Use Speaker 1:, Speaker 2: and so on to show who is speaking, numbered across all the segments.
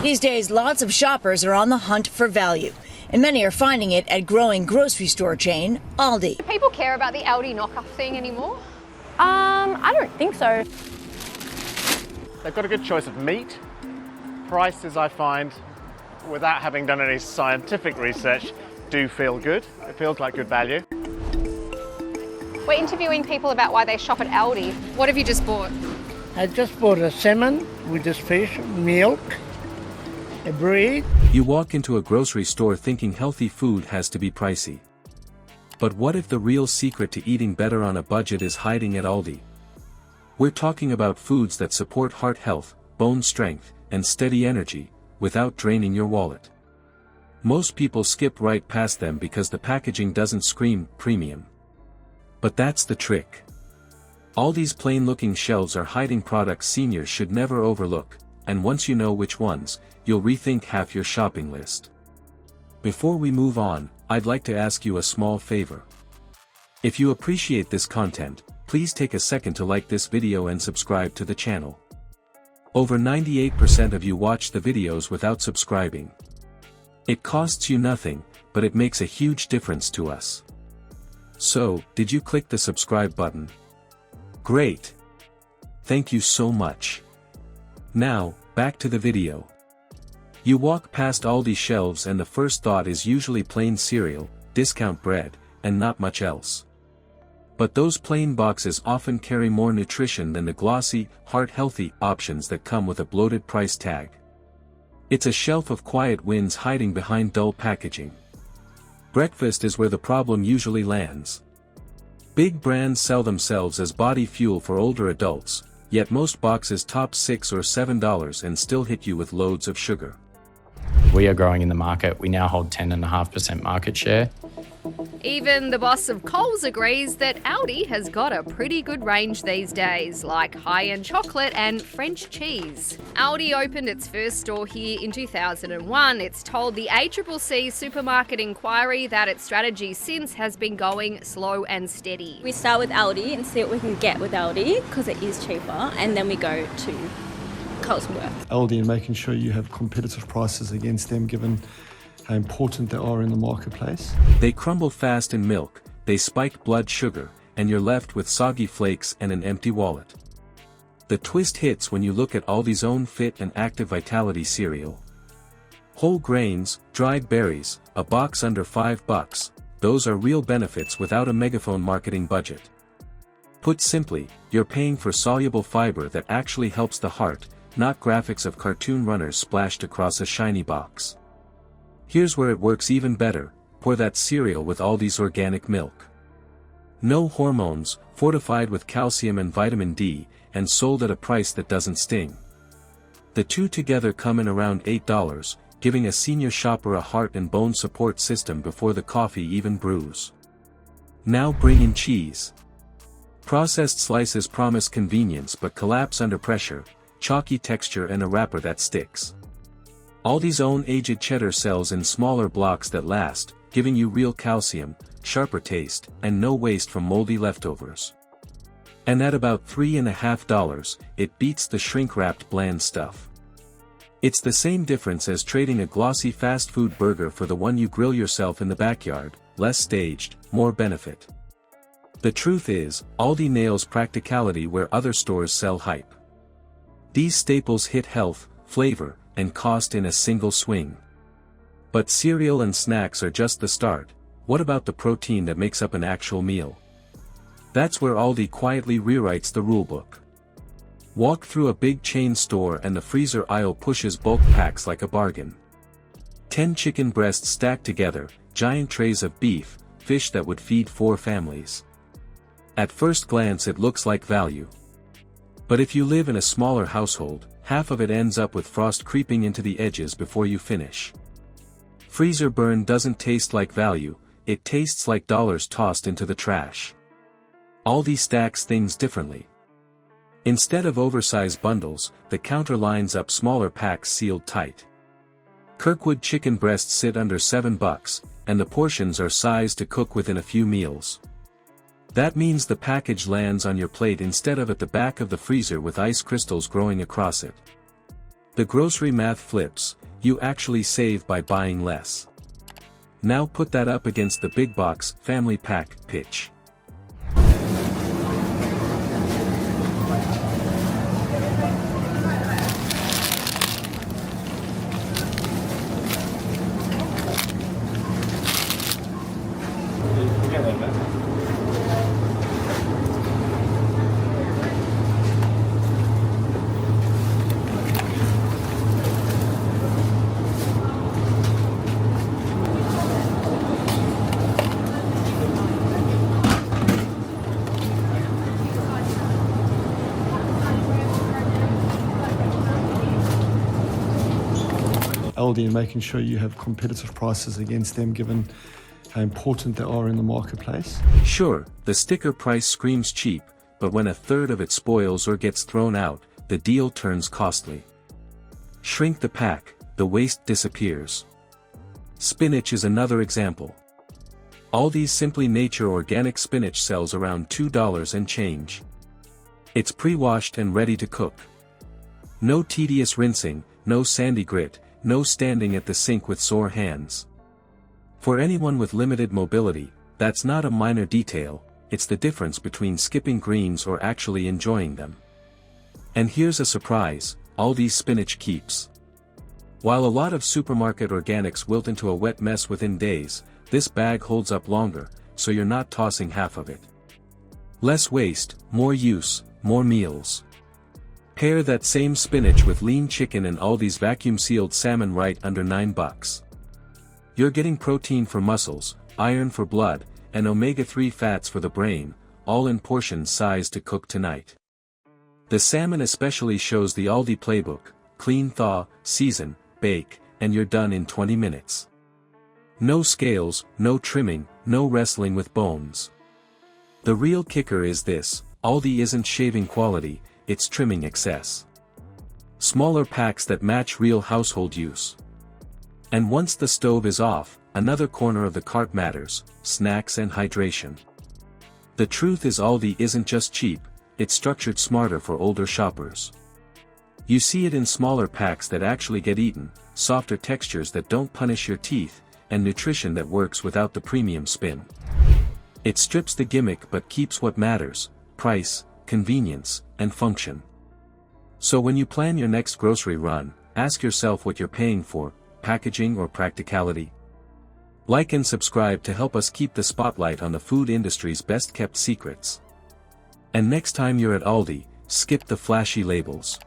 Speaker 1: These days, lots of shoppers are on the hunt for value, and many are finding it at growing grocery store chain Aldi.
Speaker 2: Do people care about the Aldi knockoff thing anymore?
Speaker 3: I don't think so.
Speaker 4: They've got a good choice of meat. Prices, I find, without having done any scientific research, do feel good. It feels like good value.
Speaker 2: We're interviewing people about why they shop at Aldi. What have you just bought?
Speaker 5: I just bought a salmon with this fish, milk, a bread.
Speaker 6: You walk into a grocery store thinking healthy food has to be pricey. But what if the real secret to eating better on a budget is hiding at Aldi? We're talking about foods that support heart health, bone strength, and steady energy, without draining your wallet. Most people skip right past them because the packaging doesn't scream premium. But that's the trick. Aldi's plain-looking shelves are hiding products seniors should never overlook, and once you know which ones, you'll rethink half your shopping list. Before we move on, I'd like to ask you a small favor. If you appreciate this content, please take a second to like this video and subscribe to the channel. Over 98% of you watch the videos without subscribing. It costs you nothing, but it makes a huge difference to us. So, did you click the subscribe button? Great! Thank you so much. Now, back to the video. You walk past Aldi shelves and the first thought is usually plain cereal, discount bread, and not much else. But those plain boxes often carry more nutrition than the glossy, heart-healthy options that come with a bloated price tag. It's a shelf of quiet wins hiding behind dull packaging. Breakfast is where the problem usually lands. Big brands sell themselves as body fuel for older adults, yet most boxes top $6 or $7 and still hit you with loads of sugar.
Speaker 7: We are growing in the market. We now hold 10.5% market share.
Speaker 2: Even the boss of Coles agrees that Aldi has got a pretty good range these days, like high-end chocolate and French cheese. Aldi opened its first store here in 2001. It's told the ACCC Supermarket Inquiry that its strategy since has been going slow and steady.
Speaker 3: We start with Aldi and see what we can get with Aldi because it is cheaper, and then we go to Coles and Worth.
Speaker 8: Aldi and making sure you have competitive prices against them given how important they are in the marketplace.
Speaker 6: They crumble fast in milk, they spike blood sugar, and you're left with soggy flakes and an empty wallet. The twist hits when you look at Aldi's own Fit and Active Vitality cereal. Whole grains, dried berries, a box under $5, those are real benefits without a megaphone marketing budget. Put simply, you're paying for soluble fiber that actually helps the heart, not graphics of cartoon runners splashed across a shiny box. Here's where it works even better, pour that cereal with Aldi's organic milk. No hormones, fortified with calcium and vitamin D, and sold at a price that doesn't sting. The two together come in around $8, giving a senior shopper a heart and bone support system before the coffee even brews. Now bring in cheese. Processed slices promise convenience but collapse under pressure, chalky texture and a wrapper that sticks. Aldi's own aged cheddar sells in smaller blocks that last, giving you real calcium, sharper taste, and no waste from moldy leftovers. And at about $3.50, it beats the shrink-wrapped bland stuff. It's the same difference as trading a glossy fast food burger for the one you grill yourself in the backyard, less staged, more benefit. The truth is, Aldi nails practicality where other stores sell hype. These staples hit health, flavor, and cost in a single swing. But cereal and snacks are just the start. What about the protein that makes up an actual meal? That's where Aldi quietly rewrites the rulebook. Walk through a big chain store and the freezer aisle pushes bulk packs like a bargain. 10 chicken breasts stacked together, giant trays of beef, fish that would feed 4 families. At first glance it looks like value. But if you live in a smaller household, half of it ends up with frost creeping into the edges before you finish. Freezer burn doesn't taste like value, it tastes like dollars tossed into the trash. Aldi stacks things differently. Instead of oversized bundles, the counter lines up smaller packs sealed tight. Kirkwood chicken breasts sit under $7, and the portions are sized to cook within a few meals. That means the package lands on your plate instead of at the back of the freezer with ice crystals growing across it. The grocery math flips, you actually save by buying less. Now put that up against the big box family pack pitch.
Speaker 8: Aldi and making sure you have competitive prices against them given how important they are in the marketplace.
Speaker 6: Sure, the sticker price screams cheap, but when a third of it spoils or gets thrown out, the deal turns costly. Shrink the pack, the waste disappears. Spinach is another example. Aldi's Simply Nature organic spinach sells around $2 and change. It's pre-washed and ready to cook. No tedious rinsing, no sandy grit, no standing at the sink with sore hands. For anyone with limited mobility, that's not a minor detail, it's the difference between skipping greens or actually enjoying them. And here's a surprise, Aldi's spinach keeps. While a lot of supermarket organics wilt into a wet mess within days, this bag holds up longer, so you're not tossing half of it. Less waste, more use, more meals. Pair that same spinach with lean chicken and Aldi's vacuum-sealed salmon right under $9. You're getting protein for muscles, iron for blood, and omega-3 fats for the brain, all in portions sized to cook tonight. The salmon especially shows the Aldi playbook: clean, thaw, season, bake, and you're done in 20 minutes. No scales, no trimming, no wrestling with bones. The real kicker is this: Aldi isn't shaving quality, it's trimming excess. Smaller packs that match real household use. And once the stove is off, another corner of the cart matters: snacks and hydration. The truth is, Aldi isn't just cheap, it's structured smarter for older shoppers. You see it in smaller packs that actually get eaten, softer textures that don't punish your teeth, and nutrition that works without the premium spin. It strips the gimmick but keeps what matters: price, convenience, and function. So when you plan your next grocery run, ask yourself what you're paying for: packaging or practicality? Like and subscribe to help us keep the spotlight on the food industry's best-kept secrets. And next time you're at Aldi, skip the flashy labels.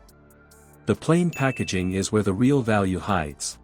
Speaker 6: The plain packaging is where the real value hides.